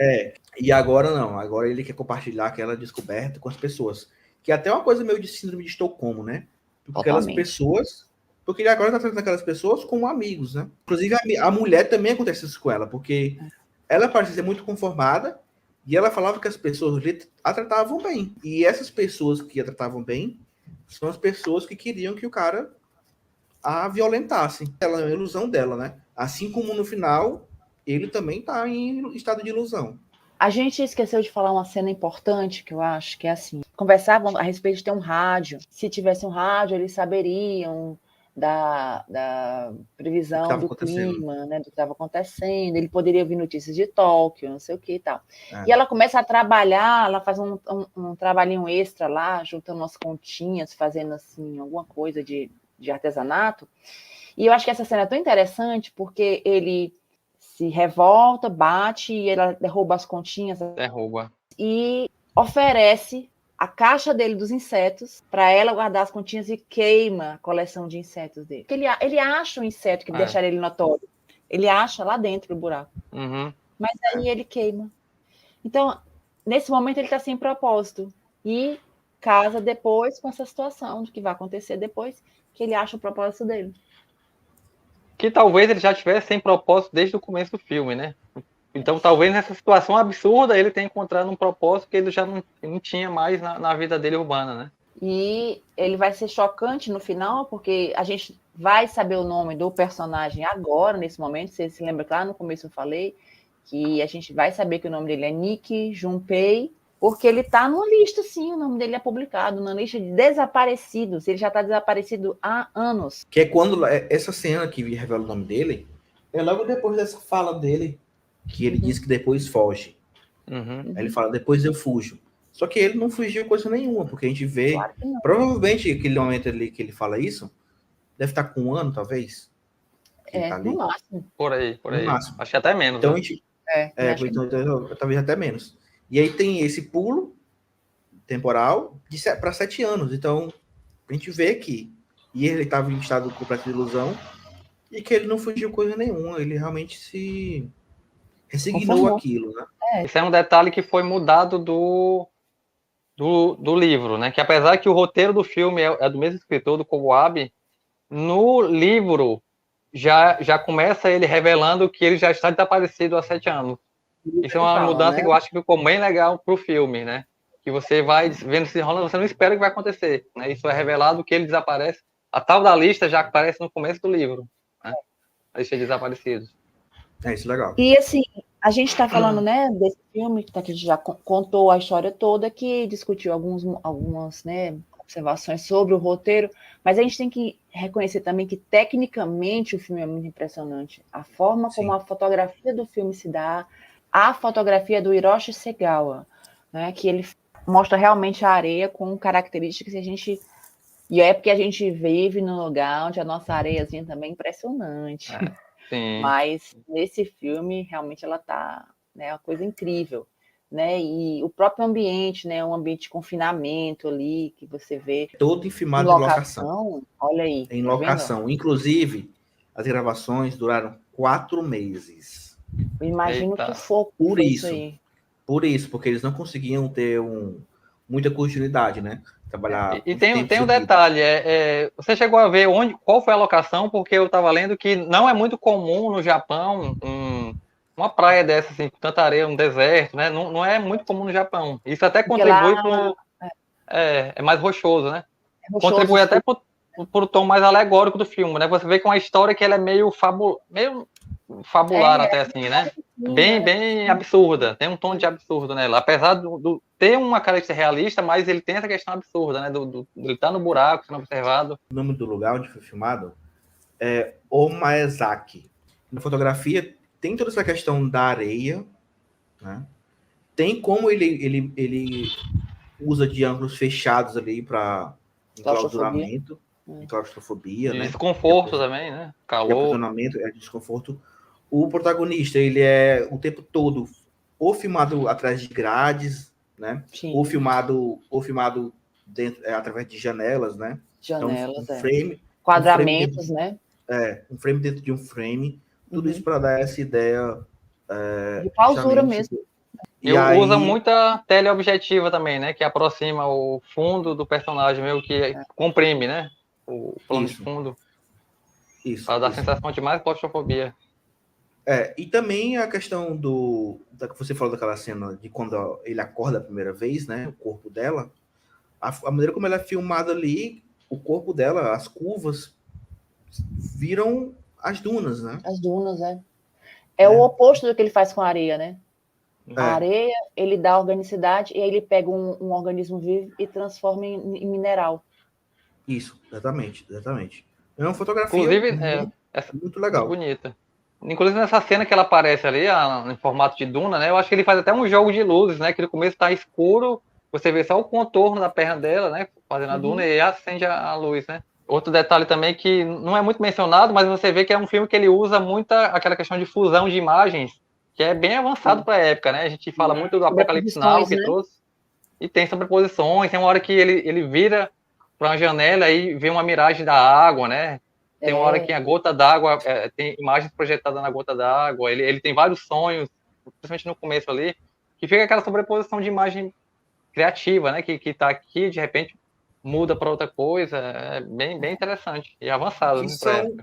E agora não. Agora ele quer compartilhar aquela descoberta com as pessoas. Que é até uma coisa meio de síndrome de Estocolmo, né? Porque aquelas pessoas... Porque ele agora está tratando aquelas pessoas como amigos, né? Inclusive, a mulher também acontece isso com ela, porque ela parecia ser muito conformada e ela falava que as pessoas a tratavam bem. E essas pessoas que a tratavam bem são as pessoas que queriam que o cara a violentasse. Ela é uma ilusão dela, né? Assim como no final, ele também está em estado de ilusão.
A gente esqueceu de falar uma cena importante, que eu acho que é assim. Conversavam a respeito de ter um rádio. Se tivesse um rádio, eles saberiam da previsão do clima, né, do que estava acontecendo. Ele poderia ouvir notícias de Tóquio, não sei o que e tal. E ela começa a trabalhar, ela faz um trabalhinho extra lá, juntando umas continhas, fazendo assim alguma coisa de artesanato. E eu acho que essa cena é tão interessante porque ele se revolta, bate e ela derruba as continhas. E oferece a caixa dele dos insetos para ela guardar as continhas e queima a coleção de insetos dele. Porque ele acha um inseto que deixaria ele notório. Ele acha lá dentro do buraco. Mas aí ele queima. Então, nesse momento, ele está sem propósito. E casa depois com essa situação do que vai acontecer depois, que ele acha o propósito dele.
Que talvez ele já tivesse sem propósito desde o começo do filme, né? Então, talvez nessa situação absurda ele tenha encontrado um propósito que ele já não tinha mais na vida dele urbana, né?
E ele vai ser chocante no final, porque a gente vai saber o nome do personagem agora, nesse momento. Você se lembra que lá no começo eu falei que a gente vai saber que o nome dele é Nick Junpei, porque ele está numa lista, sim, o nome dele é publicado, na lista de desaparecidos. Ele já está desaparecido há anos.
Que é quando essa cena que revela o nome dele, é logo depois dessa fala dele, que ele diz que depois foge. Aí ele fala, depois eu fujo. Só que ele não fugiu coisa nenhuma, porque a gente vê... Claro, provavelmente, aquele momento ali que ele fala isso, deve estar com um ano, talvez.
Tá no máximo.
Por aí.
No máximo.
Acho que até menos.
Então,
né?
a gente... então, talvez até menos. E aí tem esse pulo temporal para 7 anos. Então, a gente vê que ele estava em estado completo de ilusão e que ele não fugiu coisa nenhuma. Ele realmente se resignou aquilo, né?
Esse é um detalhe que foi mudado do livro, né? Que apesar que o roteiro do filme é do mesmo escritor, do Kobayashi, no livro já começa ele revelando que ele já está desaparecido há 7 anos. Isso é uma mudança, né? Que eu acho que ficou bem legal pro filme, né? Que você vai vendo se enrolando, você não espera que vai acontecer, né? Isso é revelado que ele desaparece A tal da lista já aparece no começo do livro, né? A lista de desaparecidos.
É isso, legal.
E assim, a gente está falando, né, desse filme que a gente já contou a história toda, que discutiu algumas, né, observações sobre o roteiro, mas a gente tem que reconhecer também que tecnicamente o filme é muito impressionante. A forma como a fotografia do filme se dá, a fotografia do Hiroshi Segawa, né, que ele mostra realmente a areia com características que a gente... E é porque a gente vive num lugar onde a nossa areiazinha também é impressionante.
Sim.
Mas nesse filme, realmente, ela tá, né, uma coisa incrível, né? E o próprio ambiente, né? Um ambiente de confinamento ali, que você vê.
Todo filmado em locação.
Olha aí.
Em locação. Inclusive, as gravações duraram 4 meses.
Eu imagino que for
por isso.
Aí.
Por isso, porque eles não conseguiam ter muita continuidade, né? Trabalhar.
E tem um detalhe, você chegou a ver qual foi a locação, porque eu estava lendo que não é muito comum no Japão uma praia dessa, assim, com tanta areia, um deserto, né? Não é muito comum no Japão. Isso até contribui para é mais rochoso, né? Rochoso, contribui até para o tom mais alegórico do filme, né? Você vê que é uma história que ela é meio fabular até assim, né? Bem absurda, tem um tom de absurdo nela, apesar do ter uma característica realista, mas ele tem essa questão absurda, né? Ele tá no buraco, sendo observado.
O nome do lugar onde foi filmado é Omaezaki. Na fotografia tem toda essa questão da areia, né? Tem como ele usa de ângulos fechados ali para enclausuramento, claustrofobia, né?
Desconforto também, né? Calor.
Aprisionamento, desconforto. O protagonista, ele é o tempo todo ou filmado atrás de grades, né? Ou filmado dentro, através de janelas, né?
Janelas,
então, frame,
quadramentos, né?
Um frame dentro de um frame. Tudo isso para dar essa ideia
de pausura mesmo.
E usa muita teleobjetiva também, né? Que aproxima o fundo do personagem, meio que comprime, né? O plano de fundo.
Isso.
Para dar a sensação de mais claustrofobia.
E também a questão da que você falou daquela cena de quando ele acorda a primeira vez, né? O corpo dela. A maneira como ela é filmada ali, o corpo dela, as curvas, viram as dunas, né?
As dunas, o oposto do que ele faz com a areia, né? A areia, ele dá organicidade e aí ele pega um organismo vivo e transforma em mineral.
Isso, exatamente. É uma fotografia muito legal.
Muito bonita. Inclusive nessa cena que ela aparece ali, em formato de duna, né? Eu acho que ele faz até um jogo de luzes, né? Que no começo tá escuro, você vê só o contorno da perna dela, né? Fazendo a duna e acende a luz, né? Outro detalhe também que não é muito mencionado, mas você vê que é um filme que ele usa muita aquela questão de fusão de imagens, que é bem avançado para a época, né? A gente fala muito do Apocalipse Now, que trouxe, e tem sobreposições, tem uma hora que ele vira para uma janela e vê uma miragem da água, né? Tem uma hora que a gota d'água, tem imagens projetadas na gota d'água, ele tem vários sonhos, principalmente no começo ali, que fica aquela sobreposição de imagem criativa, né? Que tá aqui, de repente, muda para outra coisa, é bem interessante e avançado.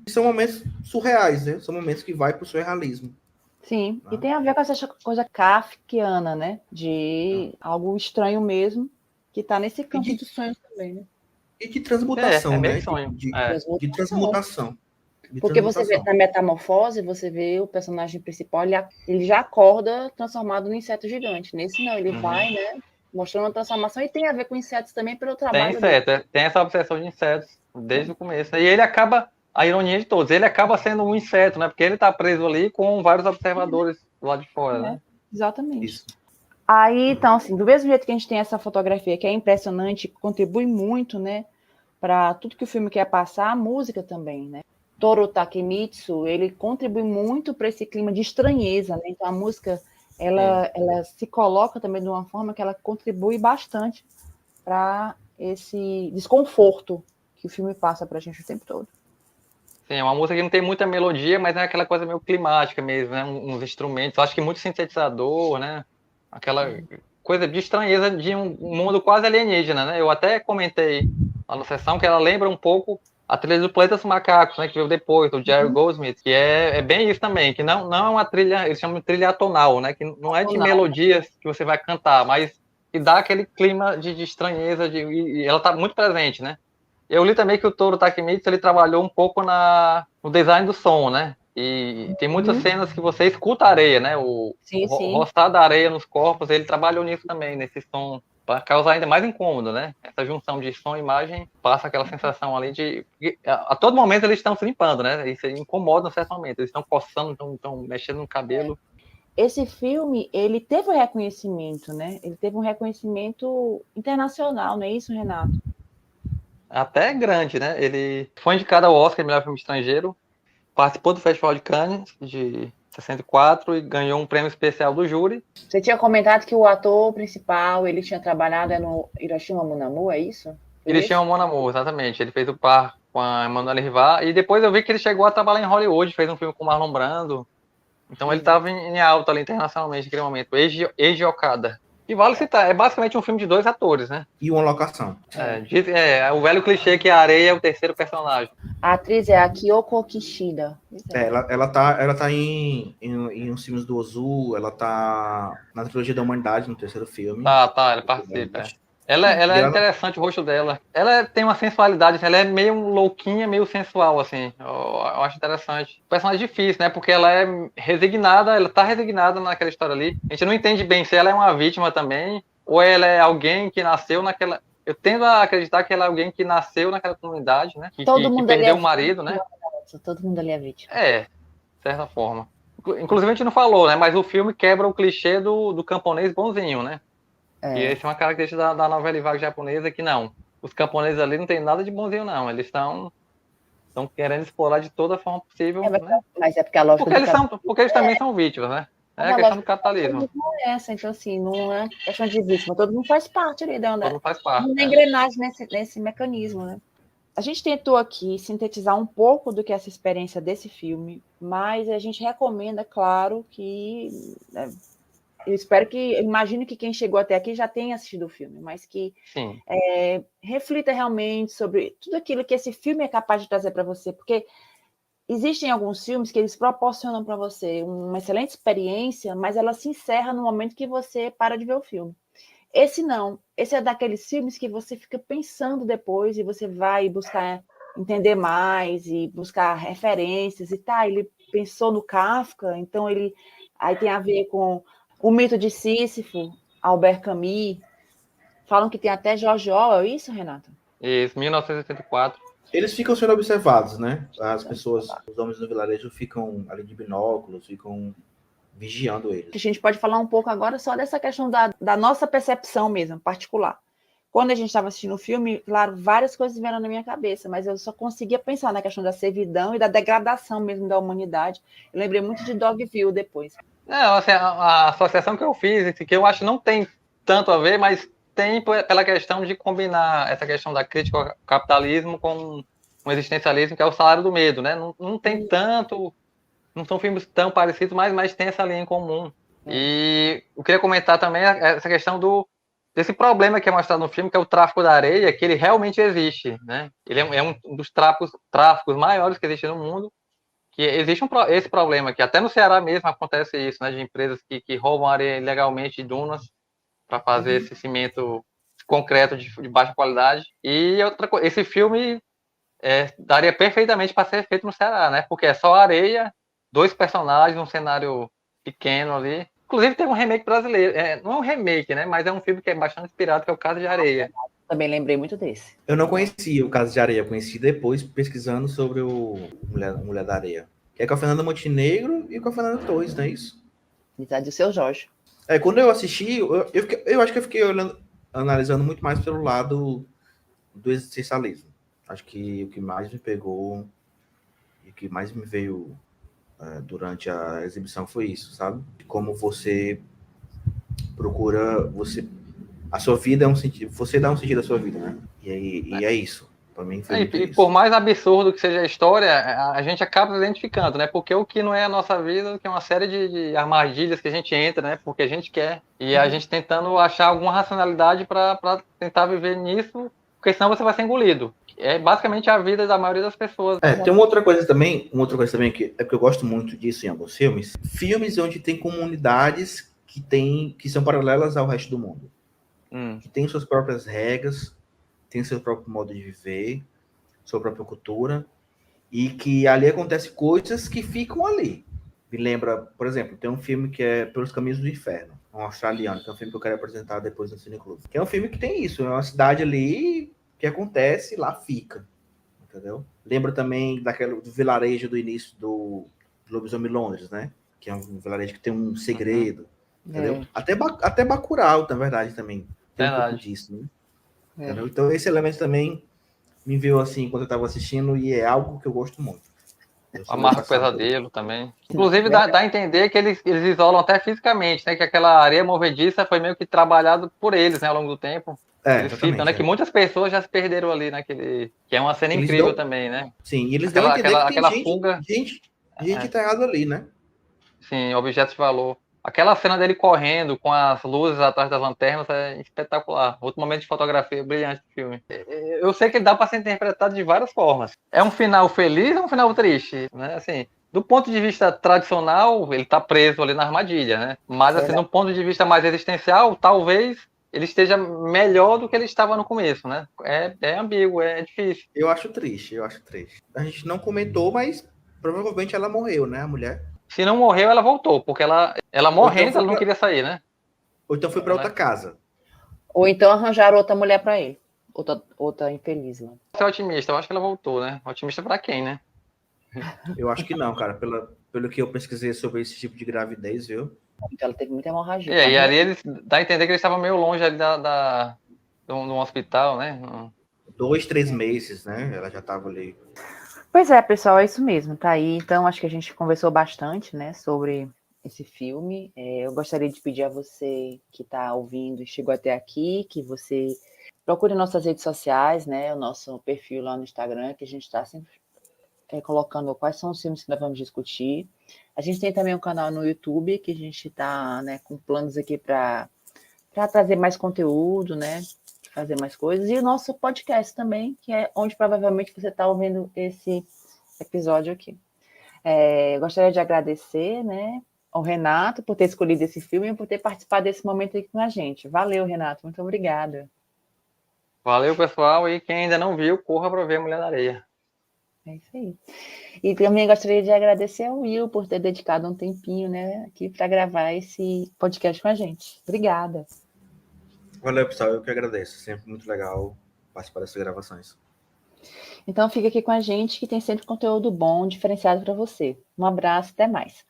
São momentos surreais, né? São momentos que vai para o surrealismo.
Sim, e tem a ver com essa coisa kafkiana, né? De algo estranho mesmo, que está nesse campo dos sonhos também, né?
E de transmutação, né?
De transmutação. Porque você vê na metamorfose, você vê o personagem principal, ele já acorda transformado num inseto gigante. Nesse não, ele vai, né? Mostrando uma transformação, e tem a ver com insetos também pelo trabalho.
Tem inseto, tem essa obsessão de insetos desde o começo. E ele acaba, a ironia de todos, ele acaba sendo um inseto, né? Porque ele está preso ali com vários observadores do lado de fora, né?
Exatamente. Isso. Aí, então, assim, do mesmo jeito que a gente tem essa fotografia que é impressionante, contribui muito, né, para tudo que o filme quer passar, a música também, né? Toru Takemitsu, ele contribui muito para esse clima de estranheza, né? Então, a música, ela se coloca também de uma forma que ela contribui bastante para esse desconforto que o filme passa para a gente o tempo todo.
Sim, é uma música que não tem muita melodia, mas é aquela coisa meio climática mesmo, né? Uns instrumentos, eu acho que muito sintetizador, né? Aquela coisa de estranheza de um mundo quase alienígena, né? Eu até comentei lá na sessão que ela lembra um pouco a trilha do Planeta dos Macacos, né? Que veio depois, do Jerry Goldsmith, que é bem isso também, que não é uma trilha, eles chamam de trilha atonal, né? Que não é de melodias que você vai cantar, mas que dá aquele clima de estranheza, e ela tá muito presente, né? Eu li também que o Toru Takemitsu, ele trabalhou um pouco no design do som, né? E tem muitas cenas que você escuta a areia, né? O roçar da areia nos corpos, ele trabalhou nisso também, nesse som, para causar ainda mais incômodo, né? Essa junção de som e imagem passa aquela sensação ali de... A todo momento eles estão se limpando, né? Isso incomoda em certo momento. Eles estão coçando, estão mexendo no cabelo.
Esse filme, ele teve um reconhecimento, né? Ele teve um reconhecimento internacional, não é isso, Renato?
Até grande, né? Ele foi indicado ao Oscar de melhor filme estrangeiro, participou do Festival de Cannes de 64 e ganhou um prêmio especial do júri.
Você tinha comentado que o ator principal, ele tinha trabalhado no Hiroshima Mon Amour, é isso?
Hiroshima Mon Amour, exatamente. Ele fez o par com a Emmanuelle Rivar e depois eu vi que ele chegou a trabalhar em Hollywood, fez um filme com o Marlon Brando. Então ele estava em alta ali internacionalmente naquele momento. Eiji Okada. E vale citar, é basicamente um filme de 2 atores, né?
E uma locação.
O velho clichê que a areia é o terceiro personagem.
A atriz é a Kyoko Kishida.
Ela tá em uns filmes do Ozu, ela tá na trilogia da humanidade, no terceiro filme.
Ela participa. Ela é interessante, o rosto dela. Ela tem uma sensualidade, ela é meio louquinha, meio sensual, assim. Eu acho interessante. O personagem é difícil, né? Porque ela é resignada, ela tá resignada naquela história ali. A gente não entende bem se ela é uma vítima também, ou ela é alguém que nasceu naquela... Eu tendo a acreditar que ela é alguém que nasceu naquela comunidade, né? Que perdeu o marido, né?
Todo mundo ali é vítima.
De certa forma. Inclusive a gente não falou, né? Mas o filme quebra o clichê do camponês bonzinho, né? E essa é uma característica da novela vaga japonesa, que não. Os camponeses ali não tem nada de bonzinho, não. Eles estão querendo explorar de toda forma possível. Né?
Mas é porque a lógica
porque eles também são vítimas, né? É a questão do capitalismo.
Não é essa, então assim, não é questão de vítima. Todo mundo faz parte ali da
engrenagem
nesse mecanismo, né? A gente tentou aqui sintetizar um pouco do que é essa experiência desse filme, mas a gente recomenda, claro, que... Eu imagino que quem chegou até aqui já tenha assistido o filme, mas que reflita realmente sobre tudo aquilo que esse filme é capaz de trazer para você, porque existem alguns filmes que eles proporcionam para você uma excelente experiência, mas ela se encerra no momento que você para de ver o filme. Esse não, esse é daqueles filmes que você fica pensando depois e você vai buscar entender mais e buscar referências e ele pensou no Kafka, então ele aí tem a ver com o mito de Sísifo, Albert Camus. Falam que tem até George Orwell, é isso, Renato?
Isso, 1984.
Eles ficam sendo observados, né? As pessoas, os homens do vilarejo ficam ali de binóculos, ficam vigiando eles.
A gente pode falar um pouco agora só dessa questão da nossa percepção mesmo, particular. Quando a gente estava assistindo o filme, claro, várias coisas vieram na minha cabeça, mas eu só conseguia pensar na questão da servidão e da degradação mesmo da humanidade. Eu lembrei muito de Dogville depois.
Assim, a associação que eu fiz, que eu acho que não tem tanto a ver, mas tem pela questão de combinar essa questão da crítica ao capitalismo com um existencialismo, que é o Salário do Medo, né? Não tem tanto, não são filmes tão parecidos, mas tem essa linha em comum. E eu queria comentar também essa questão desse problema que é mostrado no filme, que é o tráfico da areia, que ele realmente existe, né? Ele é um dos tráficos maiores que existe no mundo, que existe esse problema, que até no Ceará mesmo acontece isso, né? De empresas que roubam areia ilegalmente de dunas para fazer esse cimento concreto de baixa qualidade. E outra coisa, esse filme daria perfeitamente para ser feito no Ceará, né? Porque é só areia, 2 personagens, um cenário pequeno ali. Inclusive tem um remake brasileiro, não é um remake, né? Mas é um filme que é bastante inspirado, que é o Caso de Areia.
Também lembrei muito desse.
Eu não conhecia o Caso de Areia, conheci depois pesquisando sobre o Mulher da Areia. Que é com a Fernanda Montenegro e com a Fernanda Torres, não é isso?
Amizade do Seu Jorge.
Quando eu assisti, eu acho que eu fiquei analisando muito mais pelo lado do existencialismo. Acho que o que mais me pegou e o que mais me veio durante a exibição foi isso, sabe? Como você procura, a sua vida é um sentido, você dá um sentido à sua vida, né? E é isso. Para mim foi muito isso.
Por mais absurdo que seja a história, a gente acaba se identificando, né? Porque o que não é a nossa vida, que é uma série de armadilhas que a gente entra, né? Porque a gente quer. E a gente tentando achar alguma racionalidade para tentar viver nisso, porque senão você vai ser engolido. É basicamente a vida da maioria das pessoas.
Tem uma outra coisa também que é porque eu gosto muito disso em alguns filmes. Filmes onde tem comunidades que são paralelas ao resto do mundo. Que tem suas próprias regras, tem seu próprio modo de viver, sua própria cultura, e que ali acontecem coisas que ficam ali. Me lembra, por exemplo, tem um filme que é Pelos Caminhos do Inferno, um australiano, que é um filme que eu quero apresentar depois no Cineclube. Que é um filme que tem isso, é uma cidade ali que acontece, lá fica, entendeu? Lembra também do vilarejo do início do Lobisomem Londres, né? Que é um vilarejo que tem um segredo, entendeu? Até Bacurau, na verdade, também tem um pouco disso, né? Então esse elemento também me veio assim quando eu estava assistindo e é algo que eu gosto muito.
A Marca do Pesadelo também. Inclusive, dá a entender que eles isolam até fisicamente, né? Que aquela areia movediça foi meio que trabalhado por eles, né? Ao longo do tempo. Eles citam, né? Que muitas pessoas já se perderam ali naquele... Que é uma cena incrível também, né?
Sim, e eles dão a entender que tem
fuga...
gente enterrada ali, né?
Sim, objetos de valor. Aquela cena dele correndo com as luzes atrás das lanternas é espetacular. Outro momento de fotografia brilhante do filme. Eu sei que ele dá para ser interpretado de várias formas. É um final feliz ou um final triste? Né? Assim, do ponto de vista tradicional, ele está preso ali na armadilha, né? Mas, assim, do ponto de vista mais existencial, talvez ele esteja melhor do que ele estava no começo, né? É ambíguo, é difícil.
Eu acho triste. A gente não comentou, mas provavelmente ela morreu, né, a mulher?
Se não morreu, ela voltou, porque ela morrendo, então ela não queria sair, né?
Ou então foi para outra casa.
Ou então arranjaram outra mulher para ele. Outra infeliz lá.
Você é otimista, eu acho que ela voltou, né? Otimista para quem, né?
Eu acho que não, cara. Pelo que eu pesquisei sobre esse tipo de gravidez, viu?
Então ela teve muita hemorragia.
E ali eles dá a entender que eles estavam meio longe ali de um hospital, né?
2, 3 meses, né? Ela já estava ali.
Pois é, pessoal, é isso mesmo, tá aí. Então, acho que a gente conversou bastante, né, sobre esse filme. Eu gostaria de pedir a você que está ouvindo e chegou até aqui, que você procure nossas redes sociais, né, o nosso perfil lá no Instagram, que a gente está sempre colocando quais são os filmes que nós vamos discutir. A gente tem também um canal no YouTube, que a gente está, né, com planos aqui para trazer mais conteúdo, né, fazer mais coisas, e o nosso podcast também, que é onde provavelmente você está ouvindo esse episódio aqui. Eu gostaria de agradecer, né, ao Renato por ter escolhido esse filme e por ter participado desse momento aqui com a gente. Valeu, Renato, muito obrigada.
Valeu, pessoal, e quem ainda não viu, corra para ver Mulher na Areia.
É isso aí. E também gostaria de agradecer ao Will por ter dedicado um tempinho, né, aqui para gravar esse podcast com a gente. Obrigada.
Valeu, pessoal. Eu que agradeço. Sempre muito legal participar dessas gravações.
Então fica aqui com a gente que tem sempre conteúdo bom, diferenciado para você. Um abraço, até mais.